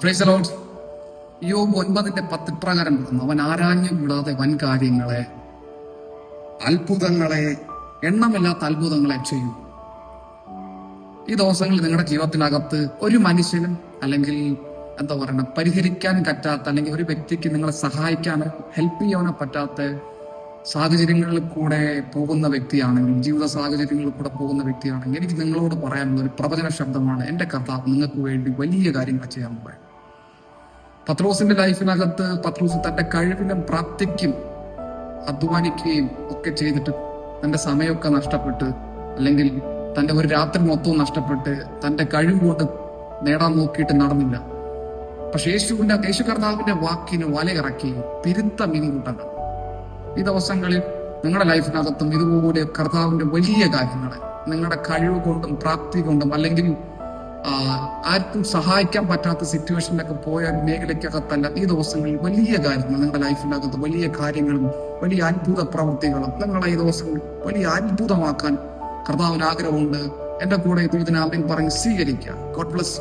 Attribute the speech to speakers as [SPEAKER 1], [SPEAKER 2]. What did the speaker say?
[SPEAKER 1] Praise the Lord. യോബ് 9:10 ഇപ്രകാരം പറഞ്ഞു, അവൻ ആരാഞ്ഞു കൂടാതെ വൻ കാര്യങ്ങളെ, അത്ഭുതങ്ങളെ, എണ്ണമില്ലാത്ത അത്ഭുതങ്ങളെ ചെയ്യും. ഈ ദിവസങ്ങളിൽ നിങ്ങളുടെ ജീവിതത്തിനകത്ത് ഒരു മനുഷ്യനും അല്ലെങ്കിൽ എന്താ പറയുക പരിഹരിക്കാൻ പറ്റാത്ത അല്ലെങ്കിൽ ഒരു വ്യക്തിക്ക് നിങ്ങളെ സഹായിക്കാനോ ഹെൽപ്പ് ചെയ്യാനോ പറ്റാത്ത സാഹചര്യങ്ങളിൽ കൂടെ പോകുന്ന വ്യക്തിയാണെങ്കിൽ, ജീവിത സാഹചര്യങ്ങളിൽ കൂടെ പോകുന്ന വ്യക്തിയാണെങ്കിൽ, എനിക്ക് നിങ്ങളോട് പറയാനുള്ള ഒരു പ്രവചന ശബ്ദമാണ്, എന്റെ കർത്താവ് നിങ്ങൾക്ക് വേണ്ടി വലിയ കാര്യങ്ങൾ ചെയ്യാൻ പോയത്. പത്രോസിന്റെ ലൈഫിനകത്ത് പത്രോസ് തന്റെ കഴിവിനും പ്രാപ്തിക്കും അധ്വാനിക്കുകയും ഒക്കെ ചെയ്തിട്ട് തന്റെ സമയമൊക്കെ നഷ്ടപ്പെട്ട്, അല്ലെങ്കിൽ തന്റെ ഒരു രാത്രി മൊത്തവും നഷ്ടപ്പെട്ട് തന്റെ കഴിവ് കൊണ്ട് നേടാൻ നോക്കിയിട്ട് നടന്നില്ല. പക്ഷെ യേശു കർത്താവിന്റെ വാക്കിന് വലയിറക്കി പെരുത്ത മീൻകൂട്ടങ്ങൾ. ഈ ദിവസങ്ങളിൽ നിങ്ങളുടെ ലൈഫിനകത്തും ഇതുപോലെ കർത്താവിന്റെ വലിയ കാര്യങ്ങളെ നിങ്ങളുടെ കഴിവ് കൊണ്ടും പ്രാപ്തി കൊണ്ടും അല്ലെങ്കിൽ ആർക്കും സഹായിക്കാൻ പറ്റാത്ത സിറ്റുവേഷനിലൊക്കെ പോയ മേഖലയ്ക്കകത്തല്ല, ഈ ദിവസങ്ങളിൽ വലിയ കാര്യങ്ങൾ നിങ്ങളുടെ ലൈഫിനകത്ത് വലിയ കാര്യങ്ങളും വലിയ അത്ഭുത പ്രവൃത്തികളും നിങ്ങളെ ഈ ദിവസങ്ങളിൽ വലിയ അത്ഭുതമാക്കാൻ കർത്താവിന് ആഗ്രഹമുണ്ട്. എന്റെ കൂടെ ഇതിനാമേൻ പറഞ്ഞ് സ്വീകരിക്കാം. God bless.